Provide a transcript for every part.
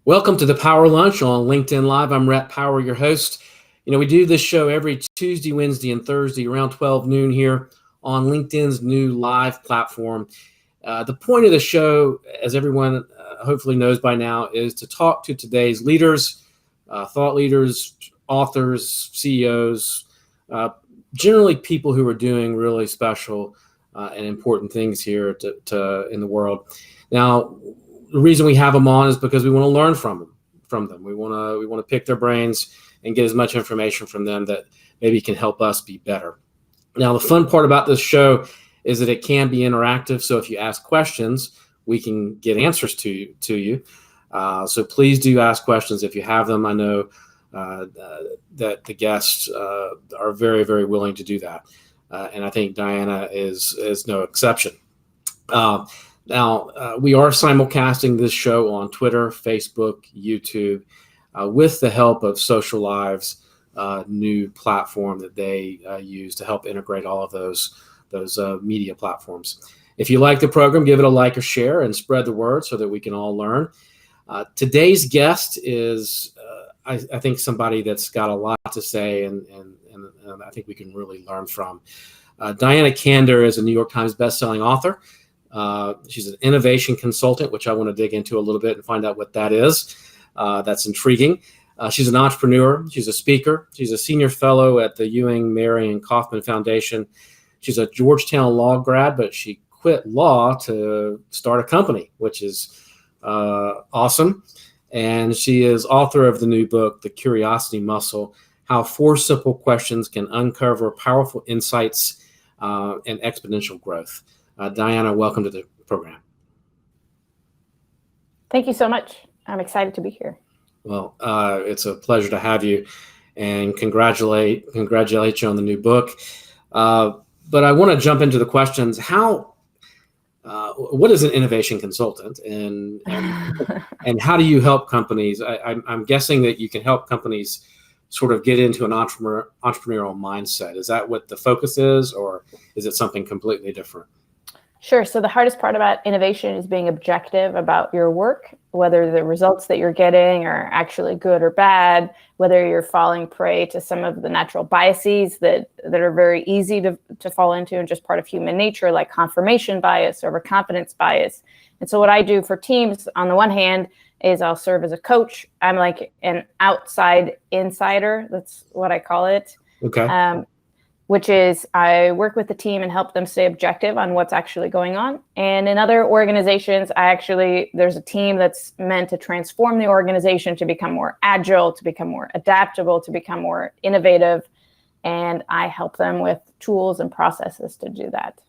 Welcome to the Power Lunch on LinkedIn Live. I'm Rhett Power, your host. We do this show every Tuesday, Wednesday, and Thursday around 12 noon here on LinkedIn's new live platform. The point of the show, as everyone hopefully knows by now, is to talk to today's leaders, thought leaders, authors, CEOs, generally people who are doing really special and important things here in the world. Now, the reason we have them on is because we want to learn from them. We want to pick their brains and get as much information from them that maybe can help us be better. Now, the fun part about this show is that it can be interactive. So if you ask questions, we can get answers to you. So please do ask questions if you have them. I know that the guests are very, very willing to do that. And I think Diana is no exception. Now, we are simulcasting this show on Twitter, Facebook, YouTube, with the help of Social Live's new platform that they use to help integrate all of those media platforms. If you like the program, give it a like or share and spread the word so that we can all learn. Today's guest is, I think, somebody that's got a lot to say and I think we can really learn from. Diana Kander is a New York Times bestselling author. She's an innovation consultant, which I want to dig into a little bit and find out what that is. That's intriguing. She's an entrepreneur. She's a speaker. She's a senior fellow at the Ewing, Mary, and Kaufman Foundation. She's a Georgetown law grad, but she quit law to start a company, which is awesome. And she is author of the new book, The Curiosity Muscle: How 4 Simple Questions Can Uncover Powerful Insights and Exponential Growth. Diana, welcome to the program. Thank you so much. I'm excited to be here. Well, it's a pleasure to have you, and congratulate you on the new book. But I want to jump into the questions. What is an innovation consultant, and how do you help companies? I'm guessing that you can help companies sort of get into an entrepreneurial mindset. Is that what the focus is, or is it something completely different? Sure. So the hardest part about innovation is being objective about your work, whether the results that you're getting are actually good or bad, whether you're falling prey to some of the natural biases that are very easy to fall into and just part of human nature, like confirmation bias or overconfidence bias. And so what I do for teams, on the one hand, is I'll serve as a coach. I'm like an outside insider. That's what I call it. Okay. Which is I work with the team and help them stay objective on what's actually going on. And in other organizations, there's a team that's meant to transform the organization to become more agile, to become more adaptable, to become more innovative. And I help them with tools and processes to do that.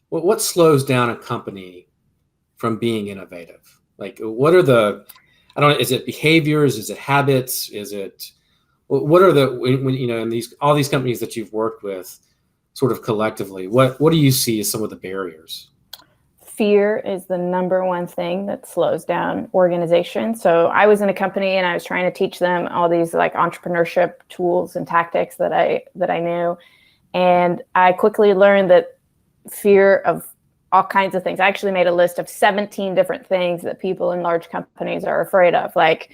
What slows down a company from being innovative? Like, is it behaviors? Is it habits? What are in all these companies that you've worked with, sort of collectively, what do you see as some of the barriers? Fear is the number one thing that slows down organizations. So I was in a company and I was trying to teach them all these like entrepreneurship tools and tactics that I knew. And I quickly learned that fear of all kinds of things. I actually made a list of 17 different things that people in large companies are afraid of. Like,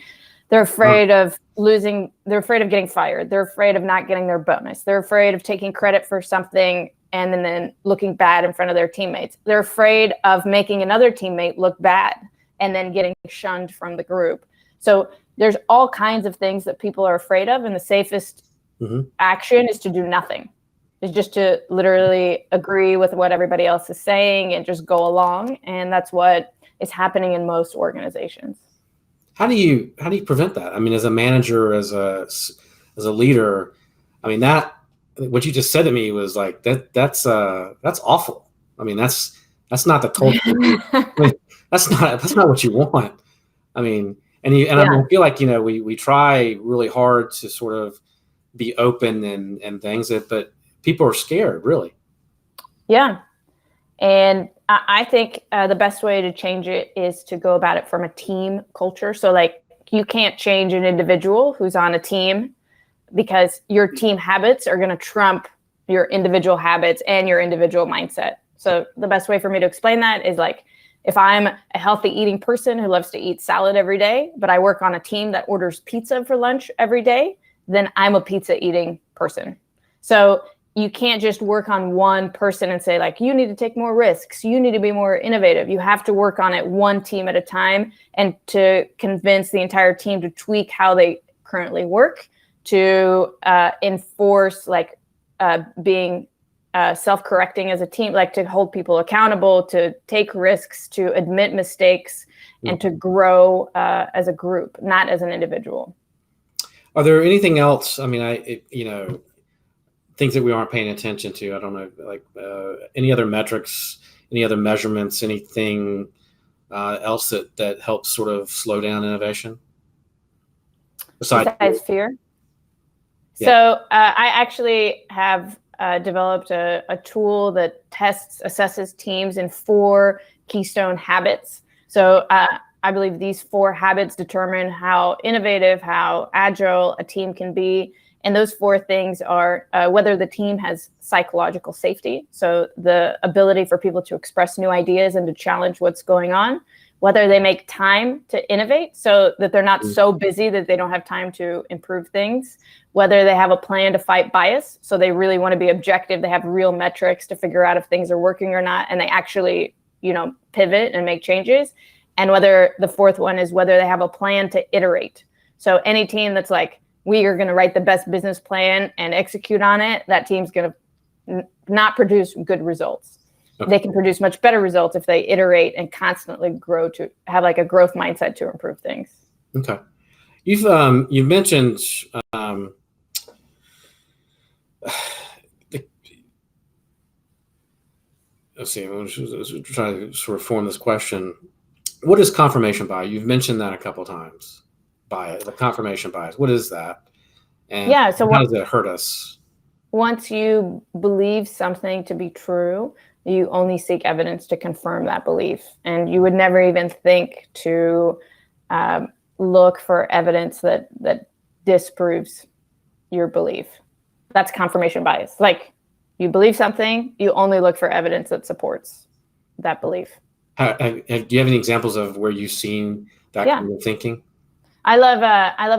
they're afraid of losing, they're afraid of getting fired. They're afraid of not getting their bonus. They're afraid of taking credit for something and then looking bad in front of their teammates. They're afraid of making another teammate look bad and then getting shunned from the group. So there's all kinds of things that people are afraid of. And the safest action is to do nothing. It's just to literally agree with what everybody else is saying and just go along. And that's what is happening in most organizations. How do you prevent that? I mean, as a manager, as a leader, I mean, that what you just said to me was like that's awful. I mean, that's not the culture. I mean, that's not what you want. I mean, I feel like we try really hard to sort of be open and things, but people are scared, really. Yeah, and I think the best way to change it is to go about it from a team culture. So like, you can't change an individual who's on a team because your team habits are going to trump your individual habits and your individual mindset. So the best way for me to explain that is like, If I'm a healthy eating person who loves to eat salad every day, but I work on a team that orders pizza for lunch every day, then I'm a pizza eating person. So you can't just work on one person and say, like, you need to take more risks. You need to be more innovative. You have to work on it one team at a time, and to convince the entire team to tweak how they currently work, to enforce like being self-correcting as a team, like to hold people accountable, to take risks, to admit mistakes, and to grow as a group, not as an individual. Are there anything else? I mean, things that we aren't paying attention to. I don't know, like any other metrics, any other measurements, anything else that helps sort of slow down innovation? Besides fear? Yeah. So I actually have developed a tool that assesses teams in 4 Keystone habits. So I believe these 4 habits determine how innovative, how agile a team can be. And those 4 things are whether the team has psychological safety, so the ability for people to express new ideas and to challenge what's going on, whether they make time to innovate so that they're not so busy that they don't have time to improve things, whether they have a plan to fight bias, so they really want to be objective, they have real metrics to figure out if things are working or not, and they actually, pivot and make changes, and whether the 4th one is whether they have a plan to iterate. So any team that's like, we are going to write the best business plan and execute on it, that team's going to not produce good results. Okay. They can produce much better results if they iterate and constantly grow, to have like a growth mindset to improve things. Okay. You've mentioned let's see, I'm trying to sort of form this question. What is confirmation bias? You've mentioned that a couple of times. Bias, the confirmation bias. What is that? And so how does it hurt us? Once you believe something to be true, you only seek evidence to confirm that belief. And you would never even think to look for evidence that disproves your belief. That's confirmation bias. Like, you believe something, you only look for evidence that supports that belief. Do you have any examples of where you've seen that kind of thinking? I love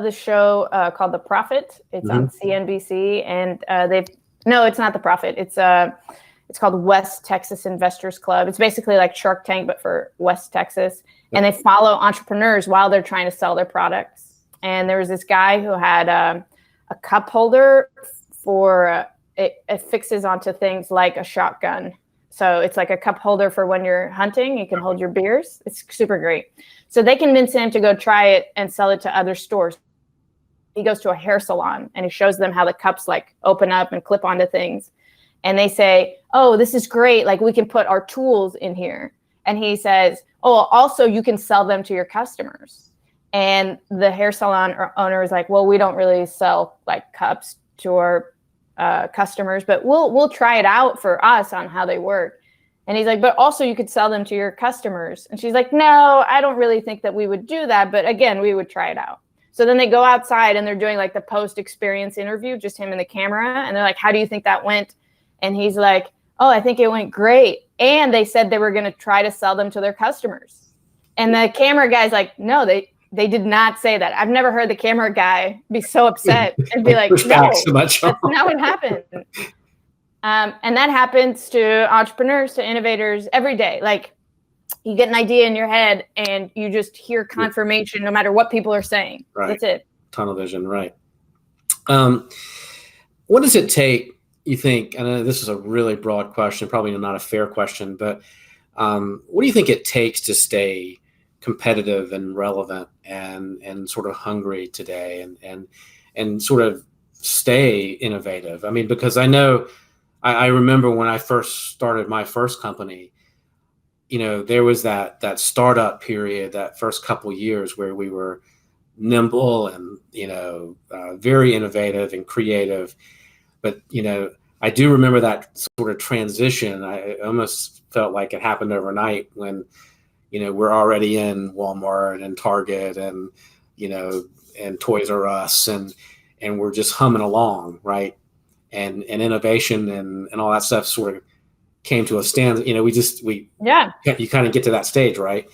the show called The Prophet. It's on CNBC, and it's not The Prophet. It's called West Texas Investors Club. It's basically like Shark Tank, but for West Texas. And they follow entrepreneurs while they're trying to sell their products. And there was this guy who had a cup holder for it fixes onto things like a shotgun. So it's like a cup holder for when you're hunting, you can hold your beers. It's super great. So they convince him to go try it and sell it to other stores. He goes to a hair salon and he shows them how the cups like open up and clip onto things. And they say, oh, this is great. Like, we can put our tools in here. And he says, oh, also you can sell them to your customers. And the hair salon owner is like, well, we don't really sell like cups to our customers, but we'll try it out for us on how they work. And he's like, but also you could sell them to your customers. And she's like, no, I don't really think that we would do that. But again, we would try it out. So then they go outside and they're doing like the post-experience interview, just him and the camera. And they're like, how do you think that went? And he's like, oh, I think it went great. And they said they were going to try to sell them to their customers. And the camera guy's like, no, they did not say that. I've never heard the camera guy be so upset and be like, no, that's not what happened. And that happens to entrepreneurs, to innovators every day. Like, you get an idea in your head and you just hear confirmation no matter what people are saying. Right. That's it. Tunnel vision, right. What does it take, you think, I know this is a really broad question, probably not a fair question, but what do you think it takes to stay competitive and relevant and sort of hungry today and sort of stay innovative? I mean, because I know, I remember when I first started my first company, there was that startup period, that first couple years where we were nimble and, very innovative and creative. But, I do remember that sort of transition. I almost felt like it happened overnight when, we're already in Walmart and Target and, and Toys R Us and we're just humming along, right? And innovation and all that stuff sort of came to a stand. You know, you kind of get to that stage, right?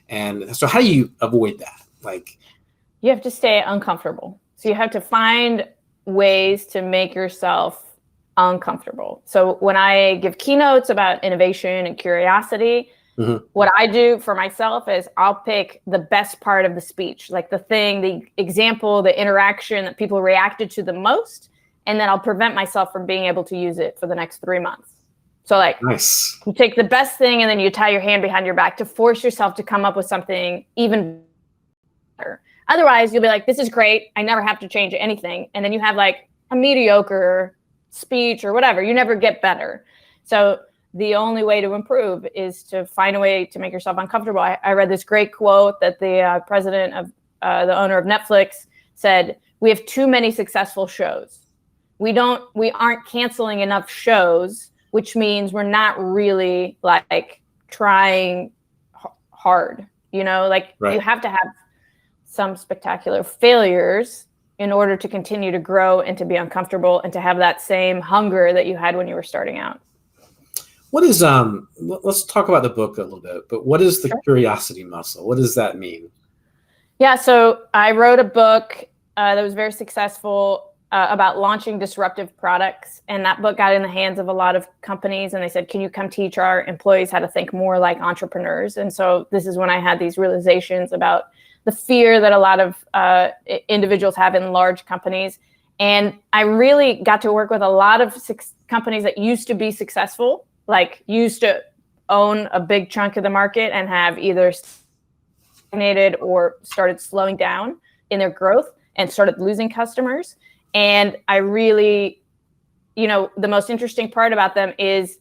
And so how do you avoid that? Like, you have to stay uncomfortable. So you have to find ways to make yourself uncomfortable. So when I give keynotes about innovation and curiosity, what I do for myself is I'll pick the best part of the speech, like the thing, the example, the interaction that people reacted to the most, and then I'll prevent myself from being able to use it for the next 3 months. So like, nice. You take the best thing and then you tie your hand behind your back to force yourself to come up with something even better. Otherwise, you'll be like, this is great. I never have to change anything. And then you have like a mediocre speech or whatever. You never get better. So the only way to improve is to find a way to make yourself uncomfortable. I read this great quote that the president of the owner of Netflix said, "We have too many successful shows. We aren't canceling enough shows, which means we're not really like trying hard, you know, like right. You have to have some spectacular failures in order to continue to grow and to be uncomfortable and to have that same hunger that you had when you were starting out." What is, let's talk about the book a little bit, but what is the curiosity muscle? What does that mean? Yeah, so I wrote a book that was very successful about launching disruptive products. And that book got in the hands of a lot of companies and they said, can you come teach our employees how to think more like entrepreneurs? And so this is when I had these realizations about the fear that a lot of individuals have in large companies. And I really got to work with a lot of companies that used to be successful, like used to own a big chunk of the market and have either stagnated or started slowing down in their growth and started losing customers. And I really, you know, the most interesting part about them is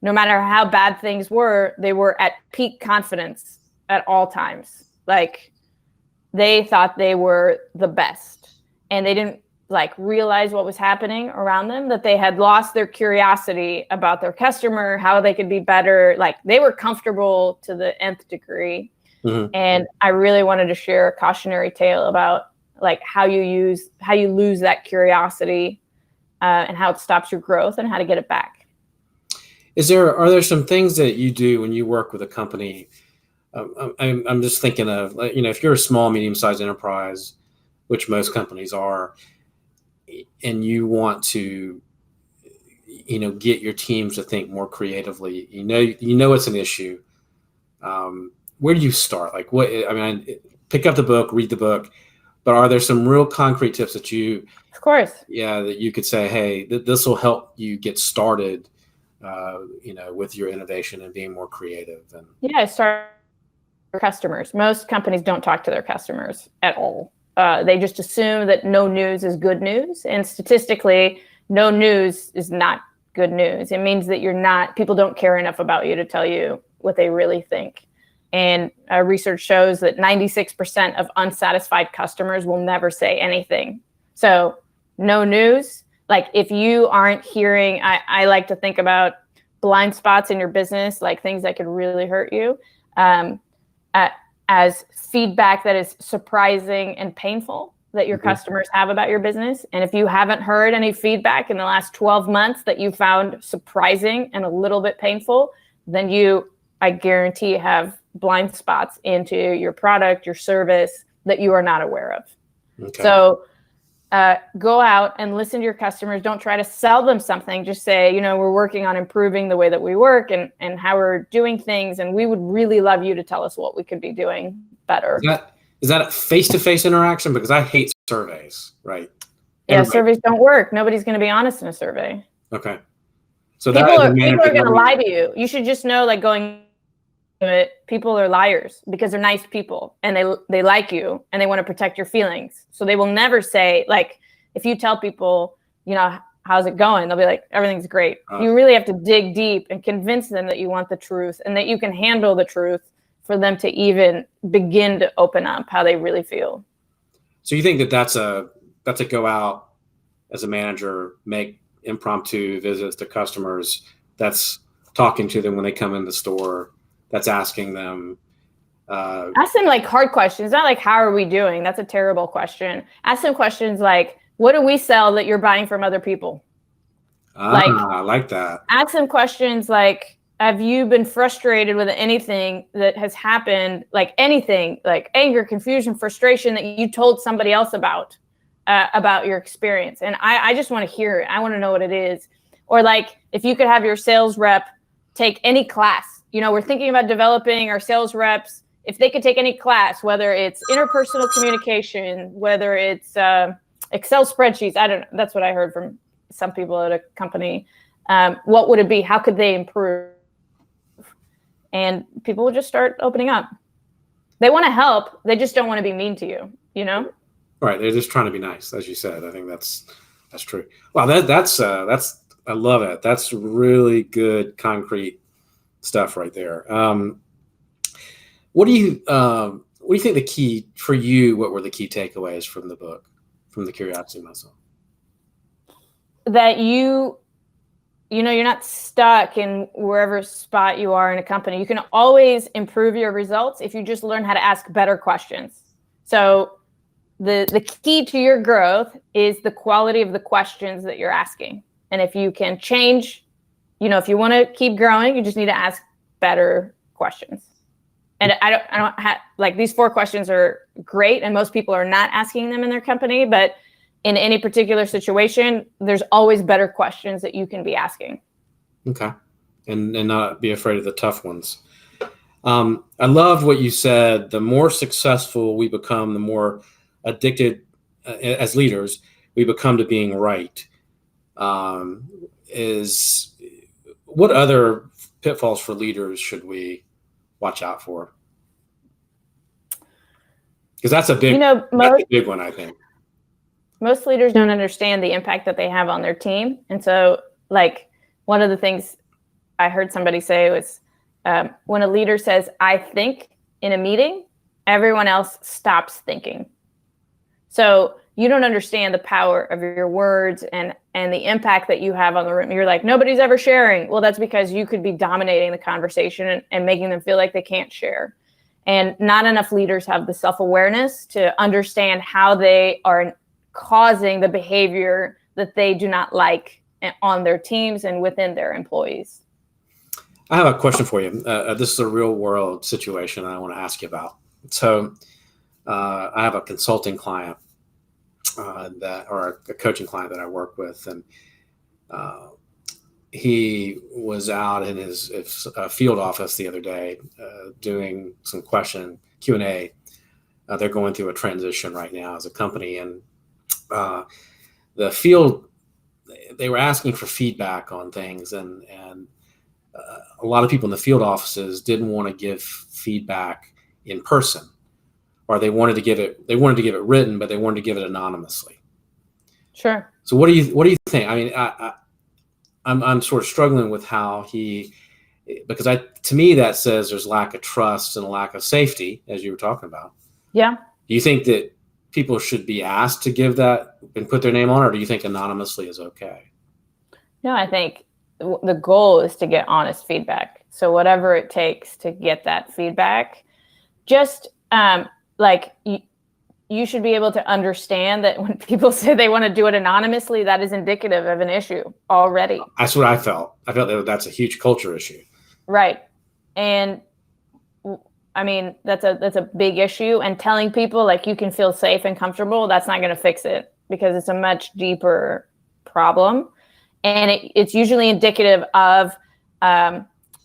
no matter how bad things were, they were at peak confidence at all times. Like they thought they were the best and they didn't like realize what was happening around them, that they had lost their curiosity about their customer, how they could be better. Like they were comfortable to the nth degree. And I really wanted to share a cautionary tale about like how you lose that curiosity and how it stops your growth and how to get it back. Are there some things that you do when you work with a company? I'm just thinking of, you know, if you're a small, medium-sized enterprise, which most companies are, and you want to, you know, get your teams to think more creatively, you know, it's an issue. Where do you start? Like pick up the book, read the book, but are there some real concrete tips that you, of course, that you could say, hey, this will help you get started, you know, with your innovation and being more creative? And start with customers. Most companies don't talk to their customers at all. They just assume that no news is good news. And statistically, no news is not good news. It means that people don't care enough about you to tell you what they really think. And research shows that 96% of unsatisfied customers will never say anything. So no news. Like if you aren't hearing, I like to think about blind spots in your business, like things that could really hurt you, as feedback that is surprising and painful that your customers have about your business. And if you haven't heard any feedback in the last 12 months that you found surprising and a little bit painful, then I guarantee, have blind spots into your product, your service that you are not aware of. Okay. So go out and listen to your customers. Don't try to sell them something. Just say, you know, we're working on improving the way that we work and how we're doing things. And we would really love you to tell us what we could be doing better. Is that a face-to-face interaction? Because I hate surveys, right? Yeah, surveys don't work. Nobody's going to be honest in a survey. Okay. So people are going to lie to you. You should just know, like going it, people are liars because they're nice people and they like you and they want to protect your feelings. So they will never say, like, if you tell people, you know, how's it going? They'll be like, everything's great. You really have to dig deep and convince them that you want the truth and that you can handle the truth for them to even begin to open up how they really feel. So you think that's a go out as a manager, make impromptu visits to customers, that's talking to them when they come in the store, that's asking them. Ask them like hard questions, not like, how are we doing? That's a terrible question. Ask them questions like, what do we sell that you're buying from other people? Like, I like that. ask them questions like, have you been frustrated with anything that has happened, like anything, like anger, confusion, frustration that you told somebody else about your experience? And I just want to hear it. I want to know what it is. Or like, if you could have your sales rep take any class, we're thinking about developing our sales reps. If they could take any class, whether it's interpersonal communication, whether it's Excel spreadsheets, I don't know. That's what I heard from some people at a company. What would it be? How could they improve? And people will just start opening up. They want to help. They just don't want to be mean to you, Right. They're just trying to be nice, as you said. I think that's true. Wow. That's I love it. That's really good, concrete stuff right there. What do you think the key for you? What were the key takeaways from the book, from the Curiosity Muscle? That you're not stuck in wherever spot you are in a company. You can always improve your results if you just learn how to ask better questions. So the key to your growth is the quality of the questions that you're asking. And if you can change, if you want to keep growing, you just need to ask better questions. And I don't have, like, these 4 questions are great, and most people are not asking them in their company, but in any particular situation, there's always better questions that you can be asking. Okay. And not be afraid of the tough ones. I loved what you said. The more successful we become, the more addicted as leaders we become to being right. What other pitfalls for leaders should we watch out for? Because that's a big one, I think. Most leaders don't understand the impact that they have on their team. And so, like, one of the things I heard somebody say was, when a leader says, I think, in a meeting, everyone else stops thinking. So you don't understand the power of your words and the impact that you have on the room. You're like, nobody's ever sharing. Well, that's because you could be dominating the conversation and making them feel like they can't share. And not enough leaders have the self-awareness to understand how they are causing the behavior that they do not like on their teams and within their employees. I have a question for you. This is a real world situation I want to ask you about. So I have a consulting client or a coaching client that I work with, and he was out in his field office the other day doing some Q&A. They're going through a transition right now as a company, and the field, they were asking for feedback on things, and a lot of people in the field offices didn't want to give feedback in person, or they wanted to give it written, but they wanted to give it anonymously. Sure. So what do you think? I mean, I'm sort of struggling with how because to me that says there's lack of trust and a lack of safety, as you were talking about. Yeah. Do you think that people should be asked to give that and put their name on it, or do you think anonymously is okay? No, I think the goal is to get honest feedback. So whatever it takes to get that feedback, just you should be able to understand that when people say they want to do it anonymously, that is indicative of an issue already. That's what I felt. I felt that that's a huge culture issue. Right. And I mean, that's a big issue, and telling people like you can feel safe and comfortable, that's not going to fix it, because it's a much deeper problem. And it's usually indicative of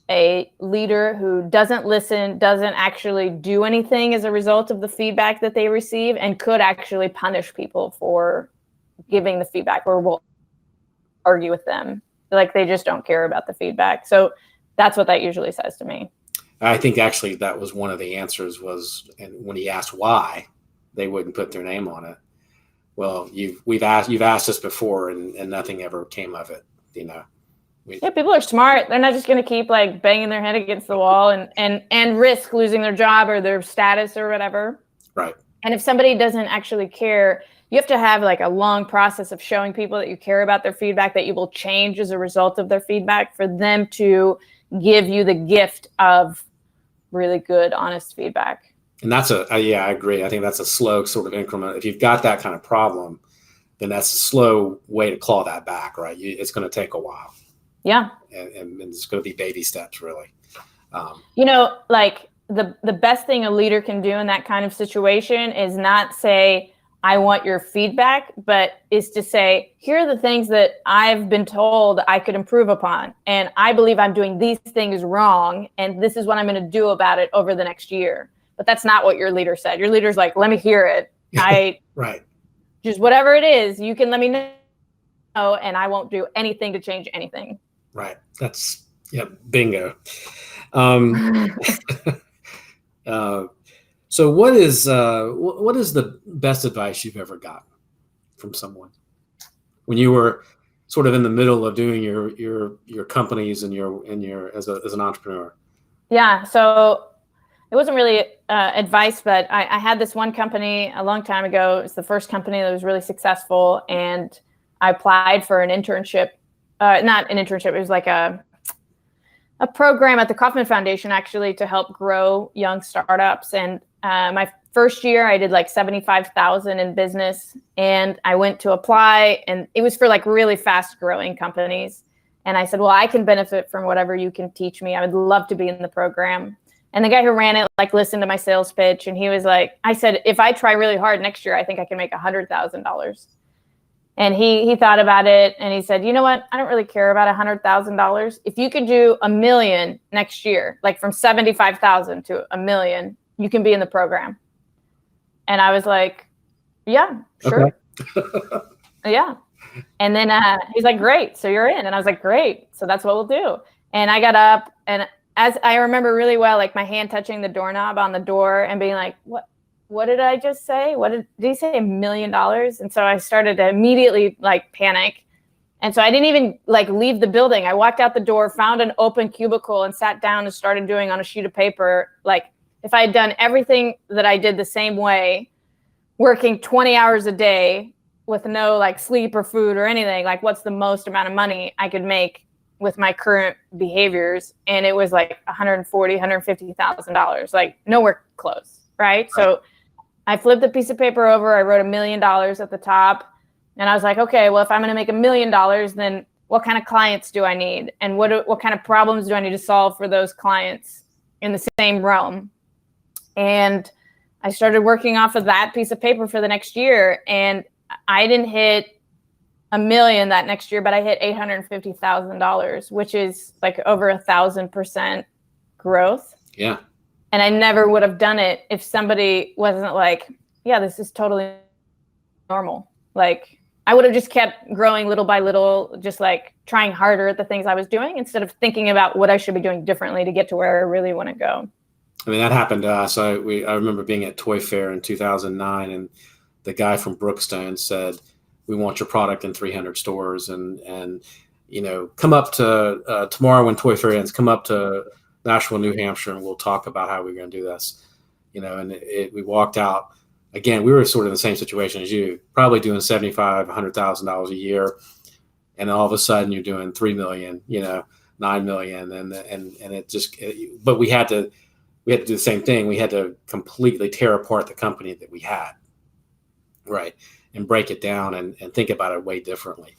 a leader who doesn't listen, doesn't actually do anything as a result of the feedback that they receive, and could actually punish people for giving the feedback, or will argue with them. Like, they just don't care about the feedback. So that's what that usually says to me. I think actually that was one of the answers was, and when he asked why they wouldn't put their name on it. Well, you've asked us before, and nothing ever came of it. Yeah, people are smart. They're not just going to keep like banging their head against the wall and risk losing their job or their status or whatever. Right. And if somebody doesn't actually care, you have to have like a long process of showing people that you care about their feedback, that you will change as a result of their feedback, for them to give you the gift of really good, honest feedback. And that's I agree. I think that's a slow sort of increment. If you've got that kind of problem, then that's a slow way to claw that back, right? It's going to take a while. Yeah. And it's going to be baby steps, really. Like the best thing a leader can do in that kind of situation is not say, I want your feedback, but is to say, here are the things that I've been told I could improve upon. And I believe I'm doing these things wrong. And this is what I'm going to do about it over the next year. But that's not what your leader said. Your leader's like, let me hear it. Right. Just whatever it is, you can let me know, and I won't do anything to change anything. Right. That's, bingo. So what is the best advice you've ever gotten from someone when you were sort of in the middle of doing your companies and your as an entrepreneur? Yeah. So it wasn't really advice, but I had this one company a long time ago. It's the first company that was really successful. And I applied for an internship, not an internship. It was like a program at the Kauffman Foundation, actually, to help grow young startups. And my first year, I did like 75,000 in business. And I went to apply, and it was for like really fast growing companies. And I said, well, I can benefit from whatever you can teach me. I would love to be in the program. And the guy who ran it like listened to my sales pitch, and he was like, I said, if I try really hard next year, I think I can make $100,000. And he thought about it, and he said, you know what? I don't really care about $100,000. If you could do $1 million next year, like from 75,000 to $1 million, you can be in the program. And I was like, yeah, sure. Okay. Yeah. And then he's like, great. So you're in. And I was like, great. So that's what we'll do. And I got up, and as I remember really well, like my hand touching the doorknob on the door and being like, what did I just say? Did he say $1 million? And so I started to immediately like panic. And so I didn't even like leave the building. I walked out the door, found an open cubicle, and sat down and started doing on a sheet of paper. Like if I had done everything that I did the same way, working 20 hours a day with no like sleep or food or anything, like what's the most amount of money I could make with my current behaviors? And it was like $150,000, like nowhere close. Right. So I flipped the piece of paper over. I wrote $1 million at the top. And I was like, okay, well, if I'm going to make $1 million, then what kind of clients do I need? And what kind of problems do I need to solve for those clients in the same realm? And I started working off of that piece of paper for the next year. And I didn't hit $1 million that next year, but I hit $850,000, which is like over 1,000% growth. Yeah. And I never would have done it if somebody wasn't like, yeah, this is totally normal. Like I would have just kept growing little by little, just like trying harder at the things I was doing instead of thinking about what I should be doing differently to get to where I really want to go. I mean, that happened to us. I remember being at Toy Fair in 2009, and the guy from Brookstone said, we want your product in 300 stores, and come up to tomorrow when Toy Fair ends, come up to Nashville, New Hampshire, and we'll talk about how we're going to do this. And we walked out. Again, we were sort of in the same situation as you, probably doing $75,000, $100,000 a year, and all of a sudden you're doing $3 million, $9 million, and it just. But we had to do the same thing. We had to completely tear apart the company that we had, right, and break it down and think about it way differently.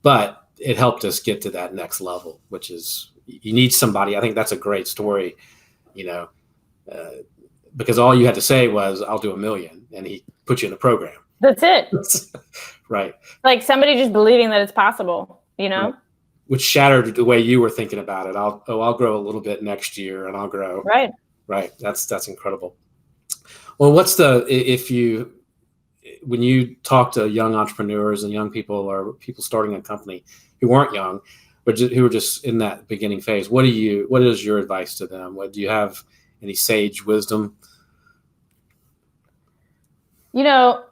But it helped us get to that next level, which is you need somebody. I think that's a great story, because all you had to say was, I'll do $1 million, and he put you in the program. That's it. Right. Like somebody just believing that it's possible, Right. Which shattered the way you were thinking about it. I'll grow a little bit next year, and I'll grow. Right. Right. That's incredible. Well, when you talk to young entrepreneurs and young people or people starting a company who weren't young, but who were just in that beginning phase, what is your advice to them? Do you have any sage wisdom? I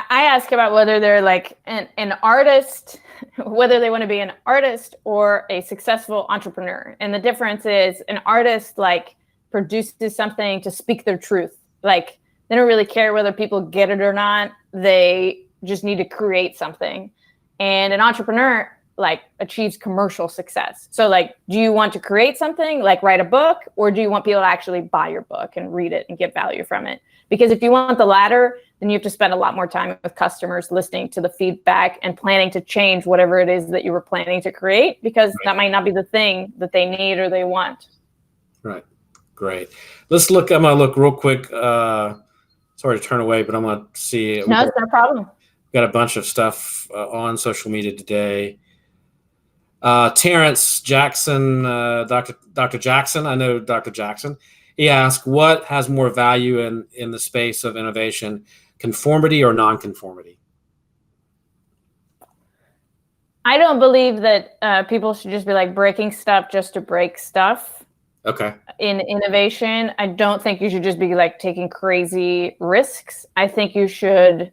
ask about whether they're like an artist, whether they want to be an artist or a successful entrepreneur. And the difference is an artist like produces something to speak their truth. Like they don't really care whether people get it or not. They just need to create something. And an entrepreneur like achieves commercial success. So like, do you want to create something, like write a book, or do you want people to actually buy your book and read it and get value from it? Because if you want the latter, then you have to spend a lot more time with customers, listening to the feedback and planning to change whatever it is that you were planning to create, because that might not be the thing that they need or they want. Right. Great. Let's look. I'm going to look real quick. Sorry to turn away, but I'm going to see. No, it's no problem. Got a bunch of stuff on social media today. Terrence Jackson, Dr. Jackson, I know Dr. Jackson. He asked, what has more value in the space of innovation, conformity or nonconformity? I don't believe that people should just be like breaking stuff just to break stuff. Okay. In innovation, I don't think you should just be like taking crazy risks. I think you should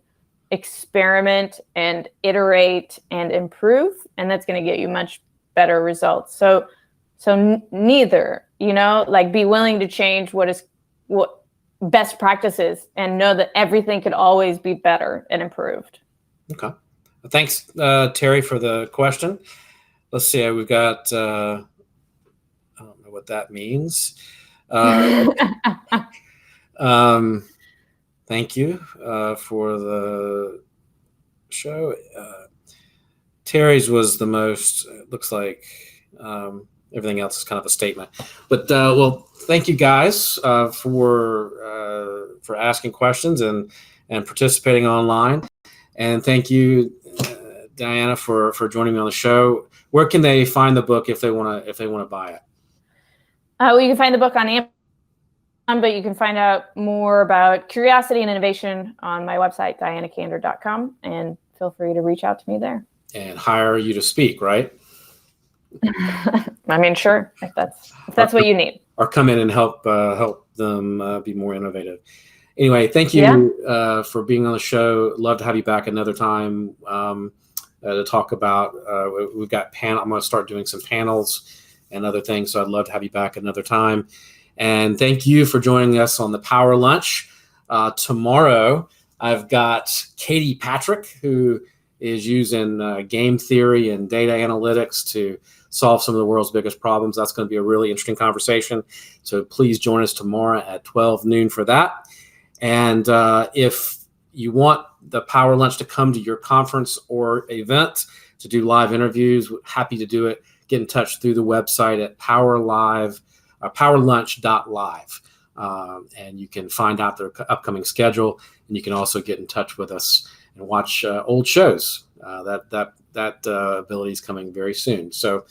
experiment and iterate and improve, and that's going to get you much better results. So neither, like be willing to change what best practices and know that everything could always be better and improved. Okay. Thanks, Terry, for the question. Let's see. We've got, I don't know what that means. Thank you for the show. Terry's was the most, it looks like everything else is kind of a statement. But, well, thank you guys for asking questions and participating online. And thank you, Diana, for joining me on the show. Where can they find the book if they want to buy it? Well, you can find the book on Amazon, but you can find out more about curiosity and innovation on my website, dianakander.com, and feel free to reach out to me there. And hire you to speak, right? I mean, sure, if that's what you need. Or come in and help them be more innovative. Anyway, thank you for being on the show. Love to have you back another time to talk about. We've got I'm going to start doing some panels and other things, so I'd love to have you back another time. And thank you for joining us on the Power Lunch. Tomorrow, I've got Katie Patrick, who is using game theory and data analytics to solve some of the world's biggest problems. That's going to be a really interesting conversation. So please join us tomorrow at 12 noon for that. And if you want the Power Lunch to come to your conference or event to do live interviews, we're happy to do it. Get in touch through the website at powerlunch.live. And you can find out their upcoming schedule. And you can also get in touch with us and watch old shows. That ability is coming very soon. So